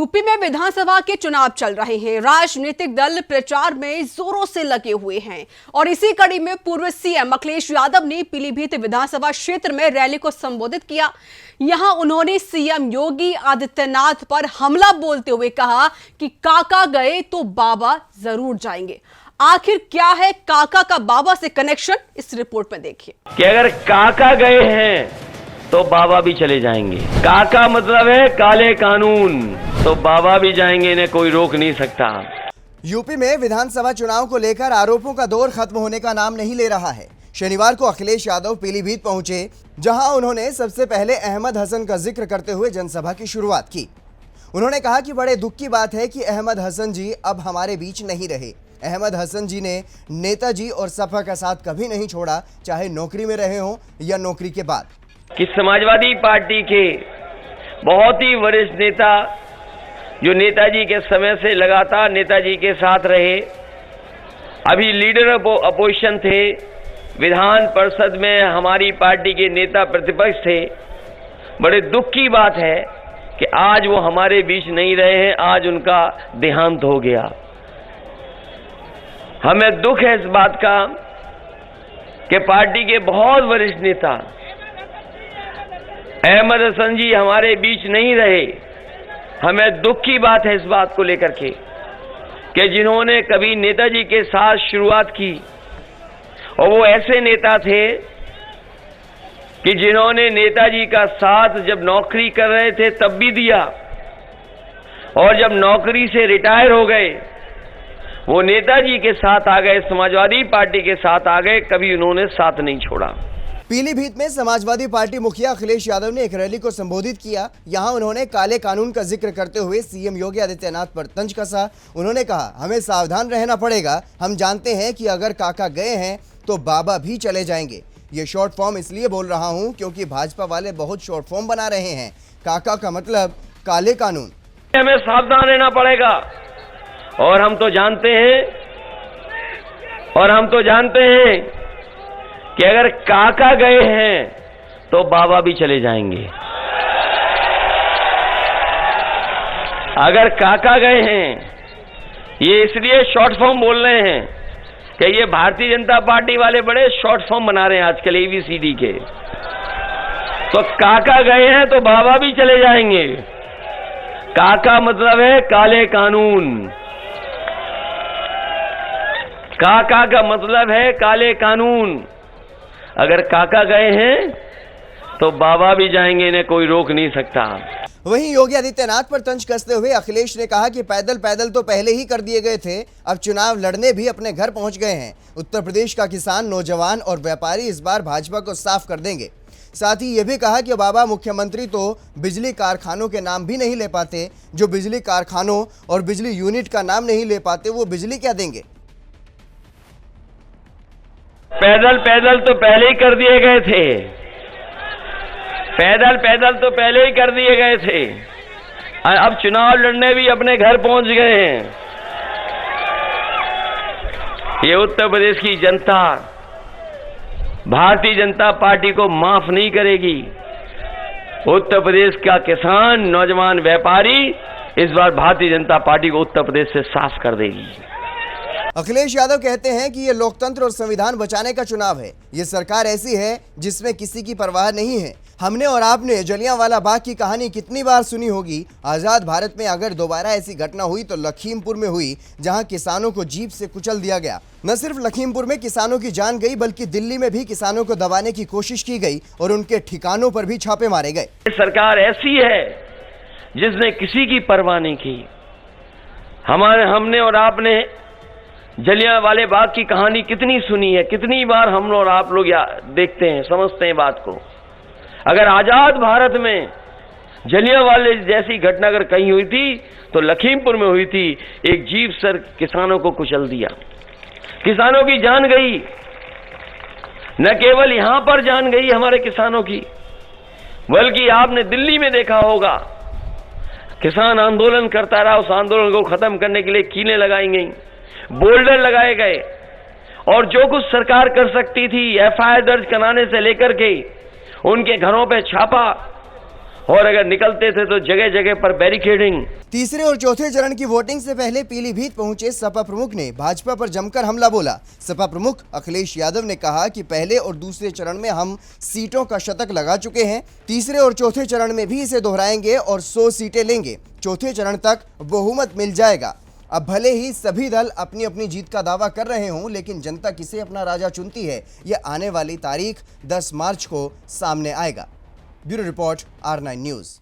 UP में विधानसभा के चुनाव चल रहे हैं। राजनीतिक दल प्रचार में जोरों से लगे हुए हैं और इसी कड़ी में पूर्व सीएम अखिलेश यादव ने पीलीभीत विधानसभा क्षेत्र में रैली को संबोधित किया। यहां उन्होंने सीएम योगी आदित्यनाथ पर हमला बोलते हुए कहा कि काका गए तो बाबा जरूर जाएंगे। आखिर क्या है काका का बाबा से कनेक्शन, इस रिपोर्ट में देखिए। कि अगर काका गए हैं तो बाबा भी चले जाएंगे। काका मतलब है काले कानून, तो बाबा भी जाएंगे, इन्हें कोई रोक नहीं सकता। यूपी में विधानसभा चुनाव को लेकर आरोपों का दौर खत्म होने का नाम नहीं ले रहा है। शनिवार को अखिलेश यादव पीलीभीत पहुंचे, जहां उन्होंने सबसे पहले अहमद हसन का जिक्र करते हुए जनसभा की शुरुआत की। उन्होंने कहा कि बड़े दुख की बात है कि अहमद हसन जी अब हमारे बीच नहीं रहे। अहमद हसन जी ने नेताजी और सपा का साथ कभी नहीं छोड़ा, चाहे नौकरी में रहे हों या नौकरी के बाद। कि समाजवादी पार्टी के बहुत ही वरिष्ठ नेता जो नेताजी के समय से लगातार नेताजी के साथ रहे, अभी लीडर ऑफ अपोजिशन थे, विधान परिषद में हमारी पार्टी के नेता प्रतिपक्ष थे। बड़े दुख की बात है कि आज वो हमारे बीच नहीं रहे हैं, आज उनका देहांत हो गया। हमें दुख है इस बात का कि पार्टी के बहुत वरिष्ठ नेता अहमद हसन जी हमारे बीच नहीं रहे। हमें दुख की बात है इस बात को लेकर के कि जिन्होंने कभी नेताजी के साथ शुरुआत की, और वो ऐसे नेता थे कि जिन्होंने नेताजी का साथ जब नौकरी कर रहे थे तब भी दिया, और जब नौकरी से रिटायर हो गए वो नेताजी के साथ आ गए, समाजवादी पार्टी के साथ आ गए, कभी उन्होंने साथ नहीं छोड़ा। पीलीभीत में समाजवादी पार्टी मुखिया अखिलेश यादव ने एक रैली को संबोधित किया। यहां उन्होंने काले कानून का जिक्र करते हुए सीएम योगी आदित्यनाथ पर तंज कसा। उन्होंने कहा, हमें सावधान रहना पड़ेगा। हम जानते हैं कि अगर काका गए हैं तो बाबा भी चले जाएंगे। ये शॉर्ट फॉर्म इसलिए बोल रहा हूं क्योंकि भाजपा वाले बहुत शॉर्ट फॉर्म बना रहे हैं। काका का मतलब काले कानून। हमें सावधान रहना पड़ेगा, और हम तो जानते हैं कि अगर काका गए हैं तो बाबा भी चले जाएंगे। अगर काका गए हैं, ये इसलिए शॉर्ट फॉर्म बोल रहे हैं कि ये भारतीय जनता पार्टी वाले बड़े शॉर्ट फॉर्म बना रहे हैं आजकल ABCD के। तो काका गए हैं तो बाबा भी चले जाएंगे। काका मतलब है काले कानून। काका का मतलब है काले कानून। अगर काका गए हैं तो बाबा भी जाएंगे, इन्हें कोई रोक नहीं सकता। वहीं योगी आदित्यनाथ पर तंज कसते हुए अखिलेश ने कहा कि पैदल पैदल तो पहले ही कर दिए गए थे, अब चुनाव लड़ने भी अपने घर पहुंच गए हैं। उत्तर प्रदेश का किसान, नौजवान और व्यापारी इस बार भाजपा को साफ कर देंगे। साथ ही ये भी कहा कि बाबा मुख्यमंत्री तो बिजली कारखानों के नाम भी नहीं ले पाते। जो बिजली कारखानों और बिजली यूनिट का नाम नहीं ले पाते, वो बिजली क्या देंगे। पैदल पैदल तो पहले ही कर दिए गए थे। पैदल पैदल तो पहले ही कर दिए गए थे। अब चुनाव लड़ने भी अपने घर पहुंच गए हैं। ये उत्तर प्रदेश की जनता भारतीय जनता पार्टी को माफ नहीं करेगी। उत्तर प्रदेश का किसान, नौजवान, व्यापारी इस बार भारतीय जनता पार्टी को उत्तर प्रदेश से साफ कर देगी। अखिलेश यादव कहते हैं कि ये लोकतंत्र और संविधान बचाने का चुनाव है। ये सरकार ऐसी है जिसमें किसी की परवाह नहीं है। हमने और आपने जलियांवाला बाग की कहानी कितनी बार सुनी होगी। आजाद भारत में अगर दोबारा ऐसी घटना हुई तो लखीमपुर में हुई, जहां किसानों को जीप से कुचल दिया गया। न सिर्फ लखीमपुर में किसानों की जान गई, बल्कि दिल्ली में भी किसानों को दबाने की कोशिश की गई और उनके ठिकानों पर भी छापे मारे गए। सरकार ऐसी है जिसने किसी की परवाह नहीं की। हमने और आपने जलियांवाले बाग की कहानी कितनी सुनी है, कितनी बार हम और आप लोग देखते हैं, समझते हैं बात को। अगर आजाद भारत में जलियांवाले जैसी घटना अगर कहीं हुई थी तो लखीमपुर में हुई थी। एक जीप सर किसानों को कुचल दिया, किसानों की जान गई। न केवल यहां पर जान गई हमारे किसानों की, बल्कि आपने दिल्ली में देखा होगा, किसान आंदोलन करता रहा। उस आंदोलन को खत्म करने के लिए कीलें लगाई गई, बोल्डर लगाए गए, और जो कुछ सरकार कर सकती थी, FIR दर्ज कराने से लेकर के उनके घरों पे छापा, और अगर निकलते थे तो जगह जगह पर बैरिकेडिंग। तीसरे और चौथे चरण की वोटिंग से पहले पीलीभीत पहुंचे सपा प्रमुख ने भाजपा पर जमकर हमला बोला। सपा प्रमुख अखिलेश यादव ने कहा कि पहले और दूसरे चरण में हम सीटों का शतक लगा चुके हैं, तीसरे और चौथे चरण में भी इसे दोहराएंगे और 100 सीटें लेंगे। चौथे चरण तक बहुमत मिल जाएगा। अब भले ही सभी दल अपनी अपनी जीत का दावा कर रहे हों, लेकिन जनता किसे अपना राजा चुनती है, यह आने वाली तारीख 10 मार्च को सामने आएगा। Bureau report, R9 news.